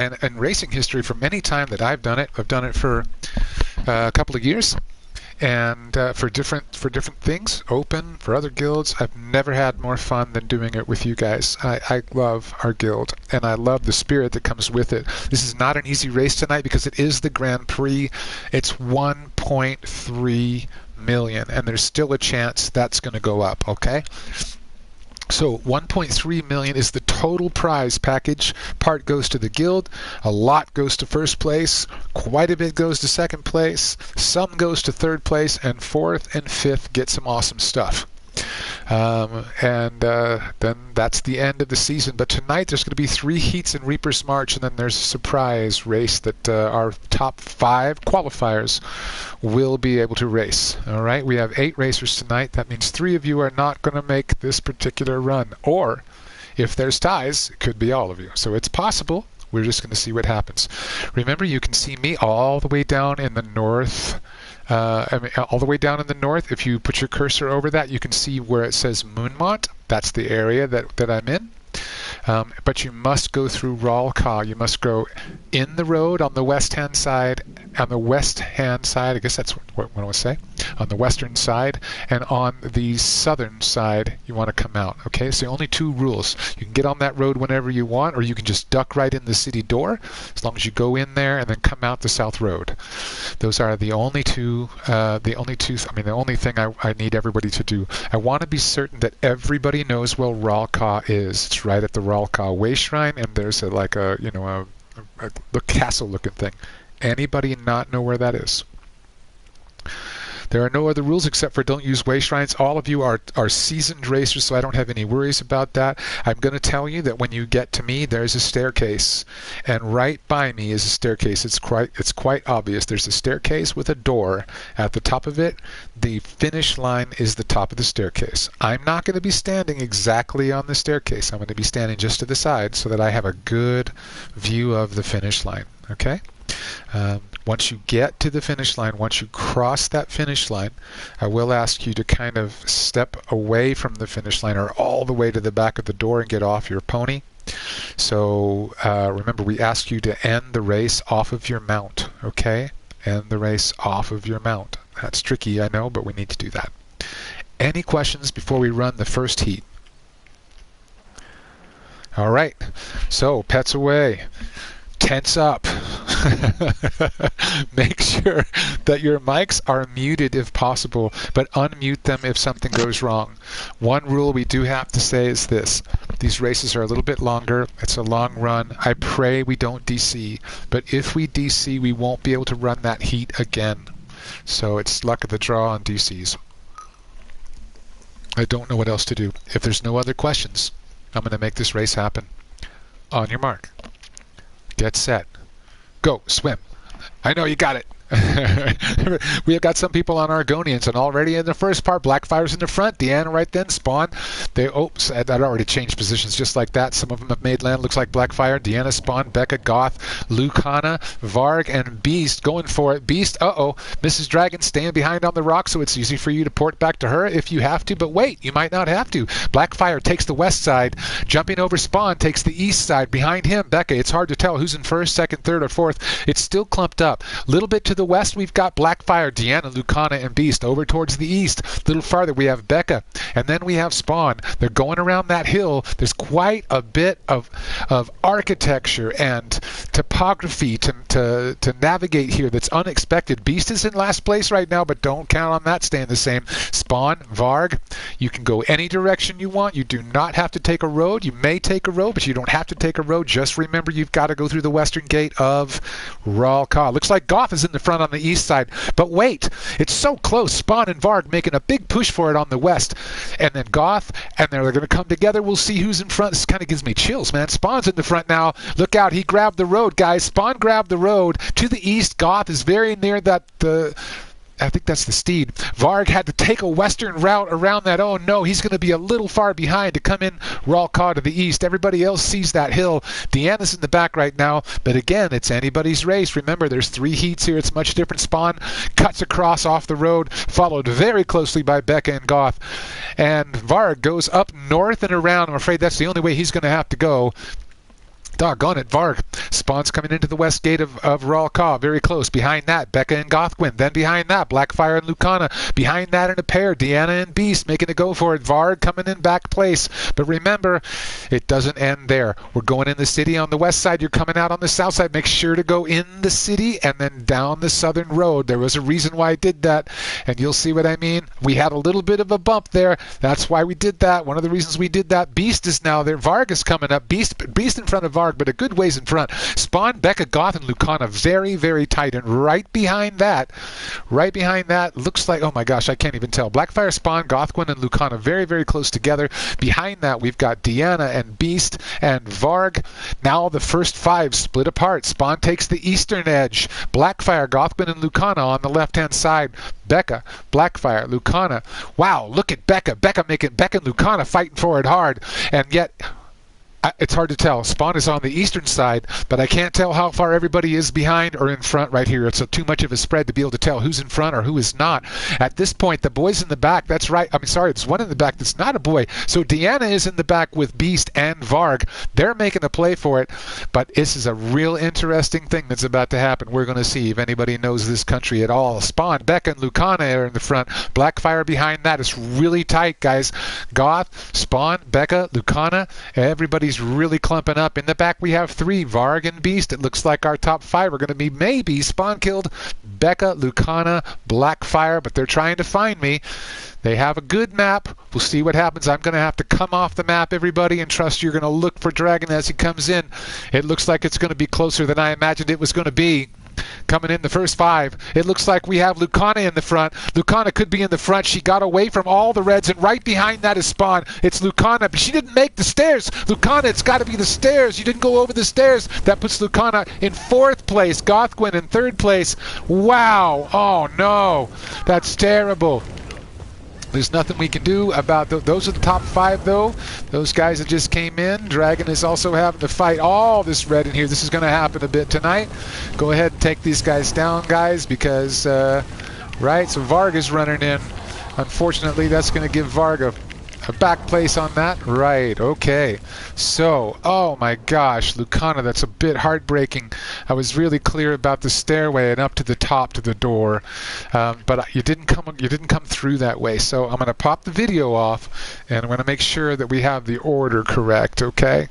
and racing history from any time that I've done it. I've done it for a couple of years, and for different things, open, for other guilds. I've never had more fun than doing it with you guys. I love our guild, and I love the spirit that comes with it. This is not an easy race tonight because it is the Grand Prix. It's 1.3 million, and there's still a chance that's going to go up, okay? So 1.3 million is the total prize package. Part goes to the guild, a lot goes to first place, quite a bit goes to second place, some goes to third place, and fourth and fifth get some awesome stuff. Then that's the end of the season. But tonight there's going to be 3 heats in Reaper's March, and then there's a surprise race that our top 5 qualifiers will be able to race. All right, we have 8 racers tonight. That means 3 of you are not going to make this particular run, or if there's ties, it could be all of you. So it's possible. We're just going to see what happens. Remember, you can see me all the way down in the north. All the way down in the north. If you put your cursor over that, you can see where it says Moonmont. That's the area that I'm in. But you must go through Ralka. You must go in the road on the west-hand side. On the west-hand side, I guess that's what I want to say. On the western side, and on the southern side, you want to come out. Okay, so only 2 rules. You can get on that road whenever you want, or you can just duck right in the city door, as long as you go in there and then come out the south road. Those are the only two. The only thing I need everybody to do. I want to be certain that everybody knows where Ralka is. It's right at the Ralka Way Shrine, and there's a castle-looking thing. Anybody not know where that is? There are no other rules except for don't use way shrines. All of you are seasoned racers, so I don't have any worries about that. I'm going to tell you that when you get to me, there's a staircase, and right by me is a staircase. It's quite obvious. There's a staircase with a door at the top of it. The finish line is the top of the staircase. I'm not going to be standing exactly on the staircase. I'm going to be standing just to the side so that I have a good view of the finish line. Okay? Once you get to the finish line, once you cross that finish line, I will ask you to kind of step away from the finish line or all the way to the back of the door and get off your pony. So remember, we ask you to end the race off of your mount, okay? End the race off of your mount. That's tricky, I know, but we need to do that. Any questions before we run the first heat? All right, so pets away. Tense up. Make sure that your mics are muted if possible, but unmute them if something goes wrong. One rule we do have to say is this. These races are a little bit longer. It's a long run. I pray we don't DC, but if we DC, we won't be able to run that heat again. So it's luck of the draw on DCs. I don't know what else to do. If there's no other questions, I'm going to make this race happen. On your mark. Get set. Go. Swim. I know you got it. We have got some people on Argonians, and already in the first part, Blackfire's in the front, Deanna right then, Spawn. That already changed positions just like that. Some of them have made land, looks like Blackfire, Deanna, Spawn, Becca, Goth, Lucana, Varg, and Beast going for it. Beast, Mrs. Dragon staying behind on the rock, so it's easy for you to port back to her if you have to, but wait, you might not have to. Blackfire takes the west side, jumping over Spawn, takes the east side. Behind him, Becca, it's hard to tell who's in first, second, third, or fourth. It's still clumped up. A little bit to the west, we've got Blackfire, Deanna, Lucana, and Beast. Over towards the east, a little farther, we have Becca, and then we have Spawn. They're going around that hill. There's quite a bit of architecture and topography to navigate here that's unexpected. Beast is in last place right now, but don't count on that staying the same. Spawn, Varg, you can go any direction you want. You do not have to take a road. You may take a road, but you don't have to take a road. Just remember, you've got to go through the western gate of Ralka. Looks like Goth is in the front on the east side, but wait, it's so close. Spawn and Varg making a big push for it on the west, and then Goth, and they're going to come together. We'll see who's in front. This kind of gives me chills, man. Spawn's in the front now. Look out, he grabbed the road, guys. Spawn grabbed the road to the east. Goth is very near that I think that's the steed. Varg had to take a western route around that. Oh no, he's going to be a little far behind to come in Ralka to the east. Everybody else sees that hill. Deanna's in the back right now, but again, it's anybody's race. Remember, there's 3 heats here. It's much different. Spawn cuts across off the road, followed very closely by Becca and Goth. And Varg goes up north and around. I'm afraid that's the only way he's going to have to go. Doggone it, Varg. Spawn's coming into the west gate of Ralcaw, very close. Behind that, Becca and Gothwin. Then behind that, Blackfire and Lucana. Behind that in a pair, Deanna and Beast making a go for it. Varg coming in back place. But remember, it doesn't end there. We're going in the city on the west side. You're coming out on the south side. Make sure to go in the city and then down the southern road. There was a reason why I did that, and you'll see what I mean. We had a little bit of a bump there. That's why we did that. One of the reasons we did that. Beast is now there. Varg is coming up. Beast in front of Varg, but a good ways in front. Spawn, Becca, Goth, and Lucana very, very tight. And right behind that, looks like, oh my gosh, I can't even tell. Blackfire, Spawn, Gothwin, and Lucana very, very close together. Behind that, we've got Deanna and Beast and Varg. Now the first 5 split apart. Spawn takes the eastern edge. Blackfire, Gothwin, and Lucana on the left-hand side. Becca, Blackfire, Lucana. Wow, look at Becca. Becca and Lucana fighting for it hard. And yet, it's hard to tell. Spawn is on the eastern side, but I can't tell how far everybody is behind or in front right here. It's too much of a spread to be able to tell who's in front or who is not. At this point, the boy's in the back. That's right. There's one in the back that's not a boy. So Deanna is in the back with Beast and Varg. They're making a play for it, but this is a real interesting thing that's about to happen. We're going to see if anybody knows this country at all. Spawn, Becca, and Lucana are in the front. Blackfire behind that. It's really tight, guys. Goth, Spawn, Becca, Lucana, everybody's really clumping up. In the back we have 3, Varg and Beast. It looks like our top 5 are going to be maybe Spawn killed, Becca, Lucana, Blackfire, but they're trying to find me. They have a good map. We'll see what happens. I'm going to have to come off the map, everybody, and trust you're going to look for Dragon as he comes in. It looks like it's going to be closer than I imagined it was going to be. Coming in the first 5, it looks like we have Lucana in the front. Lucana could be in the front. She got away from all the reds, and right behind that is Spawn. It's Lucana, but she didn't make the stairs. Lucana, it's got to be the stairs. You didn't go over the stairs. That puts Lucana in 4th place. Gothwin in 3rd place. Wow. Oh, no. That's terrible. There's nothing we can do about those are the top 5, though. Those guys that just came in. Dragon is also having to fight all this red in here. This is going to happen a bit tonight. Go ahead and take these guys down, guys, because, right, so Varg is running in. Unfortunately, that's going to give Varg a back place on that. Right, okay. So, oh my gosh, Lucana, that's a bit heartbreaking. I was really clear about the stairway and up to the top to the door, but you didn't come through that way. So I'm going to pop the video off, and I'm going to make sure that we have the order correct, okay?